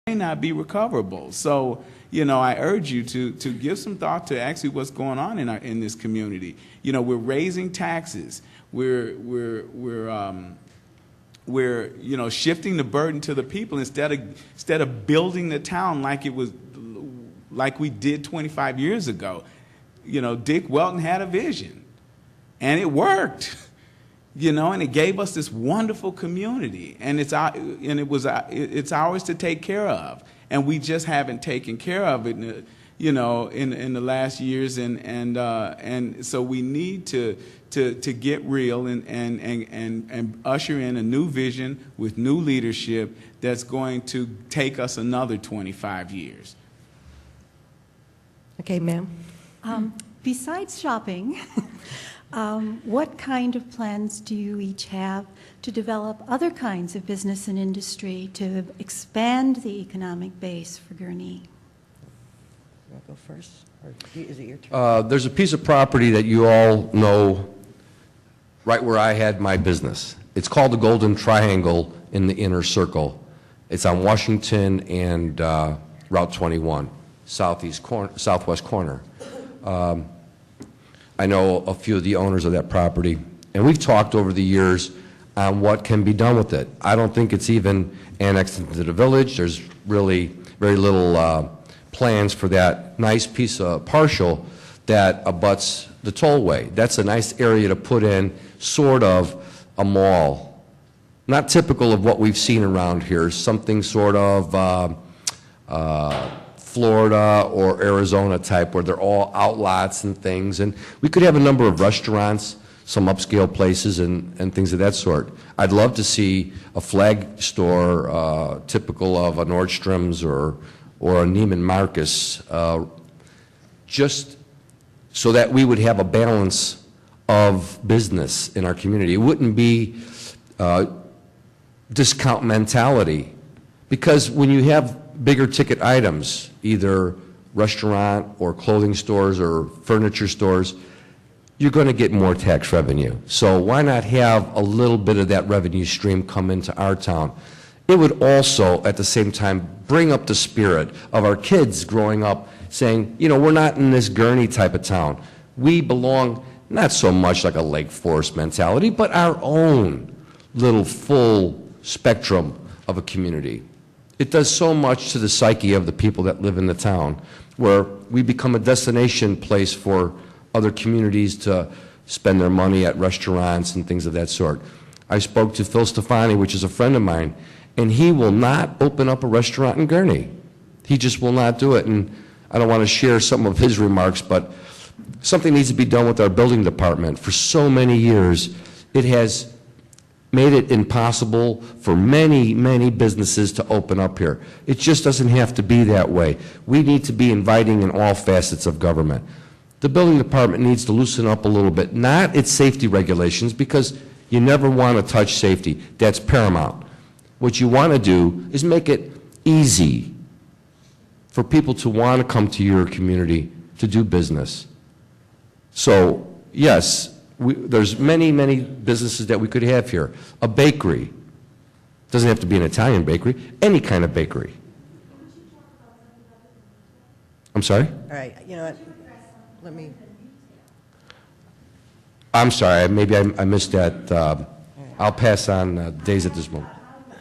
may not be recoverable. So, you know, I urge you to give some thought to actually what's going on in this community. You know, we're raising taxes. We're you know, shifting the burden to the people instead of building the town like we did 25 years ago. You know, Dick Welton had a vision, and it worked. You know, and it gave us this wonderful community, and it's ours to take care of, and we just haven't taken care of it, you know, in the last years, and so we need to get real and usher in a new vision with new leadership that's going to take us another 25 years. Okay, ma'am. Besides shopping, what kind of plans do you each have to develop other kinds of business and industry to expand the economic base for Gurnee? You want to go first, or is it your turn? There's a piece of property that you all know right where I had my business. It's called the Golden Triangle in the Inner Circle. It's on Washington and Route 21, southwest corner. I know a few of the owners of that property, and we've talked over the years on what can be done with it. I don't think it's even annexed into the village. There's really very little plans for that nice piece of partial that abuts the tollway. That's a nice area to put in sort of a mall. Not typical of what we've seen around here, something sort of Florida or Arizona type where they're all outlots and things. And we could have a number of restaurants, some upscale places and things of that sort. I'd love to see a flag store typical of a Nordstrom's or a Neiman Marcus, just so that we would have a balance of business in our community. It wouldn't be discount mentality, because when you have bigger ticket items, either restaurant or clothing stores or furniture stores, you're going to get more tax revenue. So why not have a little bit of that revenue stream come into our town? It would also, at the same time, bring up the spirit of our kids growing up saying, you know, we're not in this Gurnee type of town. We belong not so much like a Lake Forest mentality, but our own little full spectrum of a community. It does so much to the psyche of the people that live in the town, where we become a destination place for other communities to spend their money at restaurants and things of that sort. I spoke to Phil Stefani, which is a friend of mine, and he will not open up a restaurant in Gurnee. He just will not do it. And I don't want to share some of his remarks, but something needs to be done with our building department. For so many years, it has made it impossible for many, many businesses to open up here. It just doesn't have to be that way. We need to be inviting in all facets of government. The building department needs to loosen up a little bit, not its safety regulations, because you never want to touch safety. That's paramount. What you want to do is make it easy for people to want to come to your community to do business. So, yes, there's many, many businesses that we could have here. A bakery. Doesn't have to be an Italian bakery. Any kind of bakery. I'm sorry? All right, you know what, let me, I'm sorry, maybe I missed that. I'll pass on days at this moment. all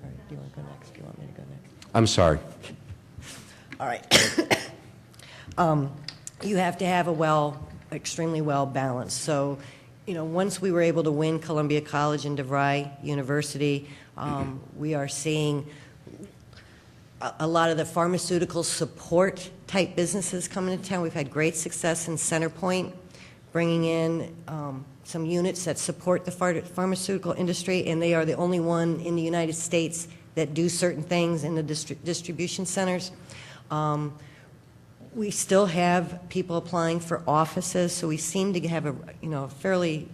right, do you want to go next? Do you want me to go next? I'm sorry. All right. You have to have a extremely well balanced. So, you know, once we were able to win Columbia College and DeVry University, we are seeing a lot of the pharmaceutical support type businesses coming into town. We've had great success in Centerpoint, bringing in some units that support the pharmaceutical industry, and they are the only one in the United States that do certain things in the distribution centers. We still have people applying for offices, so we seem to have a fairly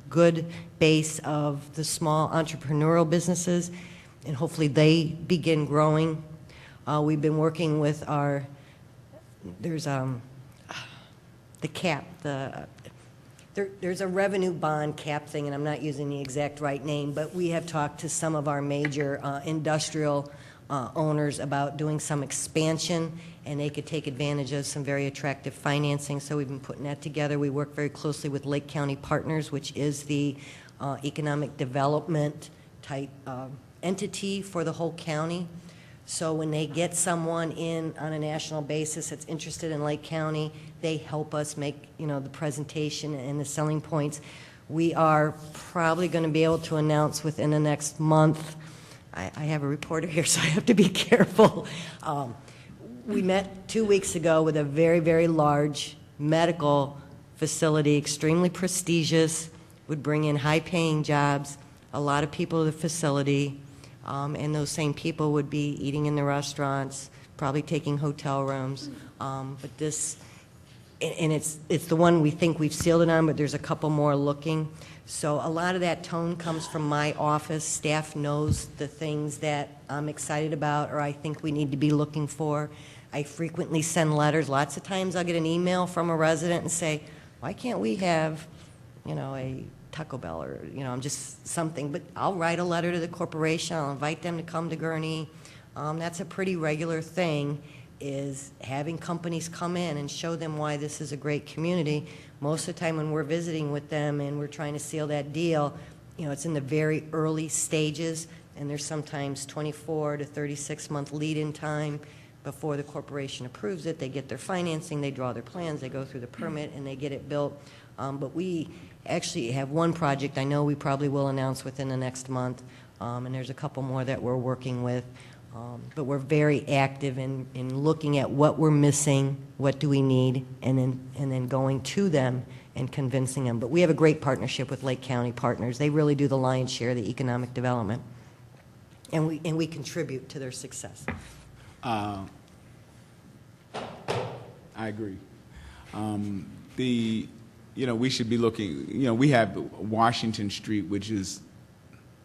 good base of the small entrepreneurial businesses, and hopefully they begin growing. We've been working with there's the cap, there's a revenue bond cap thing, and I'm not using the exact right name, but we have talked to some of our major industrial owners about doing some expansion, and they could take advantage of some very attractive financing. So we've been putting that together. We work very closely with Lake County Partners, which is the economic development type entity for the whole county. So when they get someone in on a national basis that's interested in Lake County, they help us make, the presentation and the selling points. We are probably going to be able to announce within the next month. I have a reporter here, so I have to be careful. We met 2 weeks ago with a very, very large medical facility, extremely prestigious, would bring in high-paying jobs, a lot of people to the facility, and those same people would be eating in the restaurants, probably taking hotel rooms. But this, and it's the one we think we've sealed it on, but there's a couple more looking. So a lot of that tone comes from my office. Staff knows the things that I'm excited about or I think we need to be looking for. I frequently send letters. Lots of times I'll get an email from a resident and say, why can't we have, a Taco Bell or, just something. But I'll write a letter to the corporation. I'll invite them to come to Gurnee. That's a pretty regular thing, is having companies come in and show them why this is a great community. Most of the time when we're visiting with them and we're trying to seal that deal, it's in the very early stages, and there's sometimes 24 to 36-month lead-in time before the corporation approves it. They get their financing, they draw their plans, they go through the permit, and they get it built. But we actually have one project I know we probably will announce within the next month, and there's a couple more that we're working with. But we're very active in looking at what we're missing, what do we need, and then going to them and convincing them. But we have a great partnership with Lake County Partners. They really do the lion's share of the economic development, and we contribute to their success. I agree. We should be looking. We have Washington Street, which is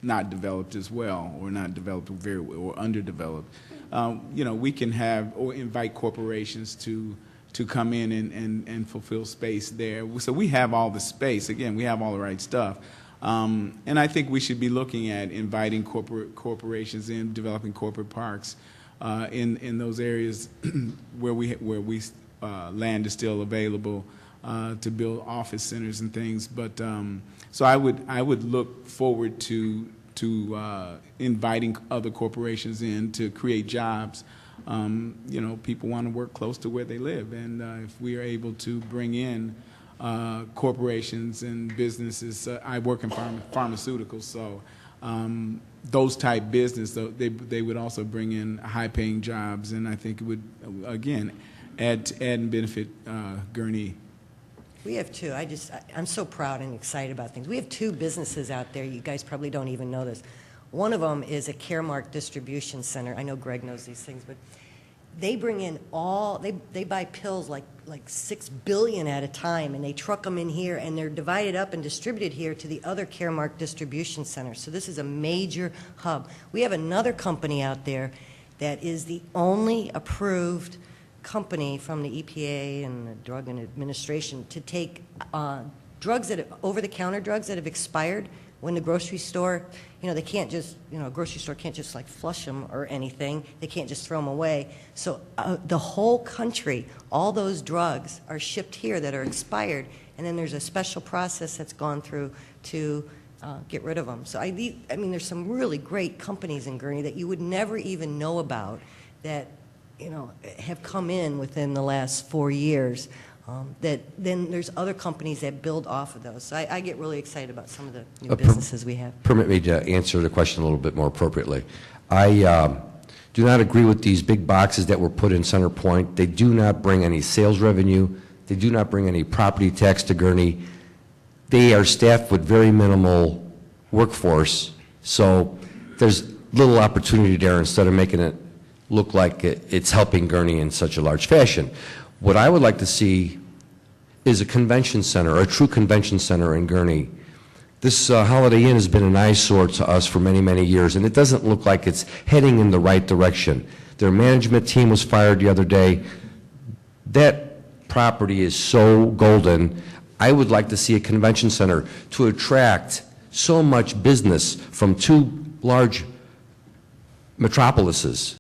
not developed as well, or not developed very well, or underdeveloped. We can have or invite corporations to come in and fulfill space there. So we have all the space. Again, we have all the right stuff. And I think we should be looking at inviting corporations in, developing corporate parks in those areas where land is still available to build office centers and things. But so I would look forward to inviting other corporations in to create jobs. People want to work close to where they live, and if we are able to bring in corporations and businesses, I work in pharmaceuticals, so those type business, they would also bring in high-paying jobs, and I think it would again add and benefit Gurnee. We have two. I'm so proud and excited about things. We have two businesses out there. You guys probably don't even know this. One of them is a Caremark distribution center. I know Greg knows these things, but they bring in they buy pills like 6 billion at a time, and they truck them in here, and they're divided up and distributed here to the other Caremark distribution centers. So this is a major hub. We have another company out there that is the only approved company from the EPA and the Drug Administration to take drugs over-the-counter drugs that have expired. When the grocery store, they can't just, a grocery store can't just like flush them or anything. They can't just throw them away. So the whole country, all those drugs are shipped here that are expired, and then there's a special process that's gone through to get rid of them. So I mean, there's some really great companies in Gurnee that you would never even know about that have come in within the last 4 years. That then there's other companies that build off of those. So I get really excited about some of the new businesses we have. Permit me to answer the question a little bit more appropriately. I do not agree with these big boxes that were put in Center Point. They do not bring any sales revenue. They do not bring any property tax to Gurnee. They are staffed with very minimal workforce, so there's little opportunity there instead of making it look like it's helping Gurnee in such a large fashion. What I would like to see is a convention center, a true convention center in Gurnee. This Holiday Inn has been an eyesore to us for many, many years, and it doesn't look like it's heading in the right direction. Their management team was fired the other day. That property is so golden. I would like to see a convention center to attract so much business from two large metropolises.